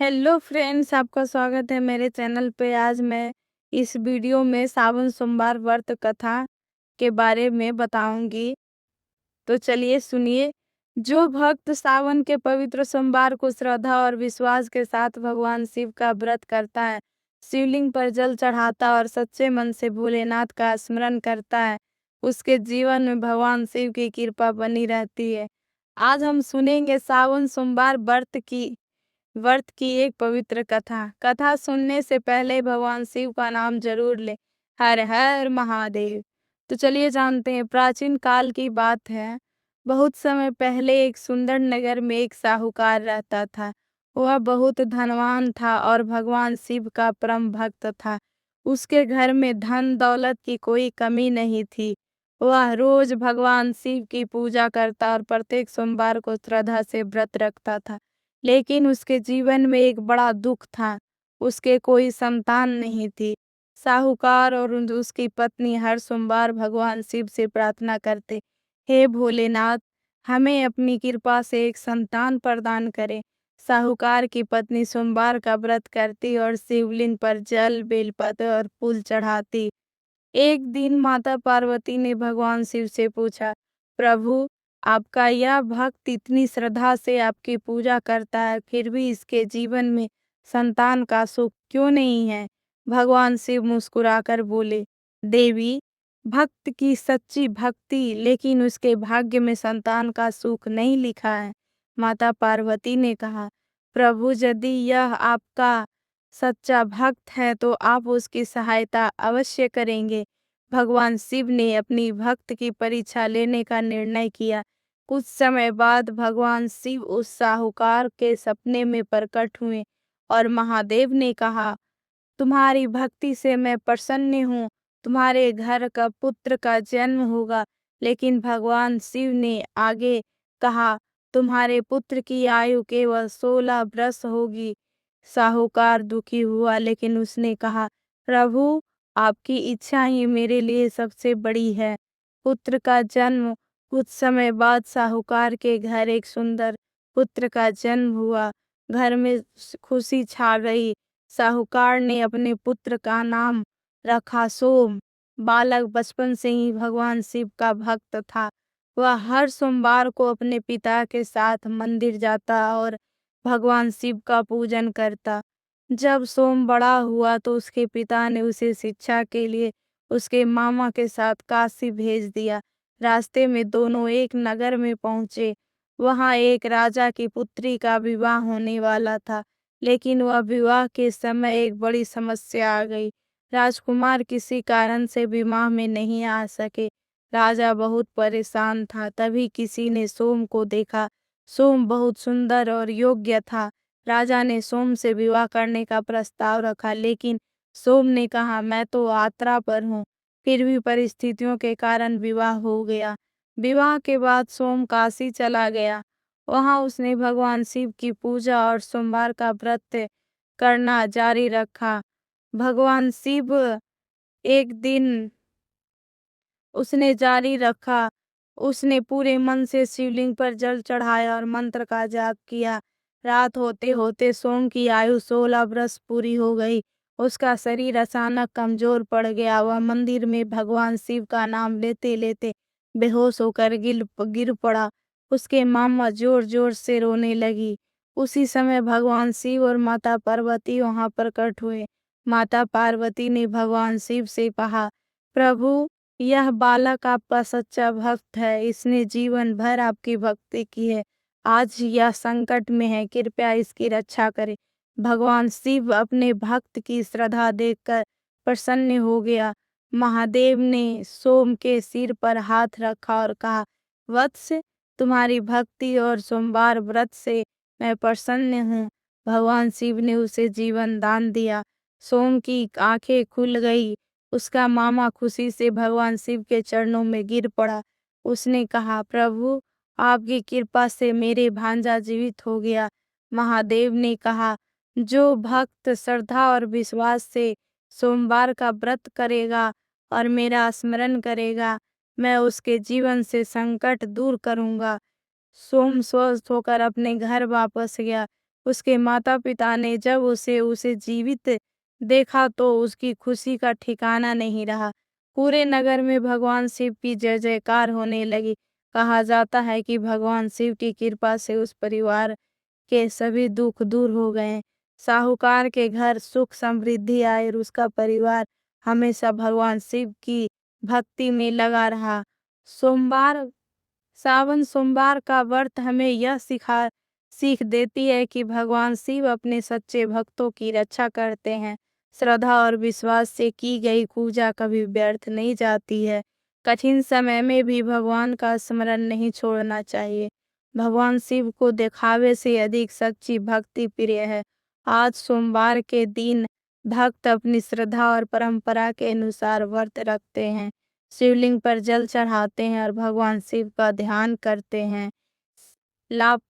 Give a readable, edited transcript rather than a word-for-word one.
Hello friends, आपका स्वागत है मेरे चैनल पे। आज मैं इस वीडियो में सावन सोमवार व्रत कथा के बारे में बताऊंगी। तो चलिए सुनिए। जो भक्त सावन के पवित्र सोमवार को श्रद्धा और विश्वास के साथ भगवान शिव का व्रत करता है, शिवलिंग पर जल चढ़ाता और सच्चे मन से भोलेनाथ का स्मरण करता है, उसके जीवन में भगवान शिव की कृपा बनी रहती है। आज हम सुनेंगे सावन सोमवार व्रत की एक पवित्र कथा सुनने से पहले भगवान शिव का नाम जरूर ले। हर हर महादेव। तो चलिए जानते हैं। प्राचीन काल की बात है। बहुत समय पहले एक सुंदर नगर में एक साहूकार रहता था। वह बहुत धनवान था और भगवान शिव का परम भक्त था। उसके घर में धन दौलत की कोई कमी नहीं थी। वह रोज भगवान शिव की पूजा करता और प्रत्येक सोमवार को श्रद्धा से व्रत रखता था। लेकिन उसके जीवन में एक बड़ा दुख था। उसके कोई संतान नहीं थी। साहूकार और उसकी पत्नी हर सोमवार भगवान शिव से प्रार्थना करते, हे भोलेनाथ, हमें अपनी कृपा से एक संतान प्रदान करें। साहूकार की पत्नी सोमवार का व्रत करती और शिवलिंग पर जल, बेलपत्र और फूल चढ़ाती। एक दिन माता पार्वती ने भगवान शिव से पूछा, प्रभु, आपका यह भक्त इतनी श्रद्धा से आपकी पूजा करता है, फिर भी इसके जीवन में संतान का सुख क्यों नहीं है? भगवान शिव मुस्कुराकर बोले, देवी, भक्त की सच्ची भक्ति, लेकिन उसके भाग्य में संतान का सुख नहीं लिखा है। माता पार्वती ने कहा, प्रभु, यदि यह आपका सच्चा भक्त है तो आप उसकी सहायता अवश्य करेंगे। भगवान शिव ने अपनी भक्त की परीक्षा लेने का निर्णय किया। कुछ समय बाद भगवान शिव उस साहूकार के सपने में प्रकट हुए और महादेव ने कहा, तुम्हारी भक्ति से मैं प्रसन्न हूँ, तुम्हारे घर का पुत्र का जन्म होगा। लेकिन भगवान शिव ने आगे कहा, तुम्हारे पुत्र की आयु केवल 16 वर्ष होगी। साहूकार दुखी हुआ, लेकिन उसने कहा, प्रभु, आपकी इच्छा ही मेरे लिए सबसे बड़ी है। पुत्र का जन्म। कुछ समय बाद साहूकार के घर एक सुंदर पुत्र का जन्म हुआ। घर में खुशी छा गई। साहूकार ने अपने पुत्र का नाम रखा सोम। बालक बचपन से ही भगवान शिव का भक्त था। वह हर सोमवार को अपने पिता के साथ मंदिर जाता और भगवान शिव का पूजन करता। जब सोम बड़ा हुआ तो उसके पिता ने उसे शिक्षा के लिए उसके मामा के साथ काशी भेज दिया। रास्ते में दोनों एक नगर में पहुंचे। वहां एक राजा की पुत्री का विवाह होने वाला था, लेकिन वह विवाह के समय एक बड़ी समस्या आ गई। राजकुमार किसी कारण से विवाह में नहीं आ सके। राजा बहुत परेशान था। तभी किसी ने सोम को देखा। सोम बहुत सुंदर और योग्य था। राजा ने सोम से विवाह करने का प्रस्ताव रखा, लेकिन सोम ने कहा, मैं तो यात्रा पर हूँ। फिर भी परिस्थितियों के कारण विवाह हो गया। विवाह के बाद सोम काशी चला गया। वहां उसने भगवान शिव की पूजा और सोमवार का व्रत करना जारी रखा। भगवान शिव एक दिन उसने जारी रखा। उसने पूरे मन से शिवलिंग पर जल चढ़ाया और मंत्र का जाप किया। रात होते होते सोम की आयु 16 वर्ष पूरी हो गई। उसका शरीर अचानक कमजोर पड़ गया। वह मंदिर में भगवान शिव का नाम लेते लेते बेहोश होकर गिर पड़ा। उसके मामा जोर जोर से रोने लगी। उसी समय भगवान शिव और माता पार्वती वहां प्रकट हुए। माता पार्वती ने भगवान शिव से कहा, प्रभु, यह बालक आपका सच्चा भक्त है। इसने जीवन भर आपकी भक्ति की है। आज यह संकट में है, कृपया इसकी रक्षा करें। भगवान शिव अपने भक्त की श्रद्धा देखकर प्रसन्न हो गया। महादेव ने सोम के सिर पर हाथ रखा और कहा, वत्स, तुम्हारी भक्ति और सोमवार व्रत से मैं प्रसन्न हूँ। भगवान शिव ने उसे जीवन दान दिया। सोम की आंखें खुल गई। उसका मामा खुशी से भगवान शिव के चरणों में गिर पड़ा। उसने कहा, प्रभु, आपकी कृपा से मेरे भांजा जीवित हो गया। महादेव ने कहा, जो भक्त श्रद्धा और विश्वास से सोमवार का व्रत करेगा और मेरा स्मरण करेगा, मैं उसके जीवन से संकट दूर करूंगा। सोम स्वस्थ होकर अपने घर वापस गया। उसके माता पिता ने जब उसे जीवित देखा तो उसकी खुशी का ठिकाना नहीं रहा। पूरे नगर में भगवान शिव की जय जयकार होने लगी। कहा जाता है कि भगवान शिव की कृपा से उस परिवार के सभी दुख दूर हो गए। साहूकार के घर सुख समृद्धि आई और उसका परिवार हमेशा भगवान शिव की भक्ति में लगा रहा। सावन सोमवार का व्रत हमें यह सीख देती है कि भगवान शिव अपने सच्चे भक्तों की रक्षा करते हैं। श्रद्धा और विश्वास से की गई पूजा कभी व्यर्थ नहीं जाती है। कठिन समय में भी भगवान का स्मरण नहीं छोड़ना चाहिए। भगवान शिव को दिखावे से अधिक सच्ची भक्ति प्रिय है। आज सोमवार के दिन भक्त अपनी श्रद्धा और परंपरा के अनुसार व्रत रखते हैं, शिवलिंग पर जल चढ़ाते हैं और भगवान शिव का ध्यान करते हैं। लाभ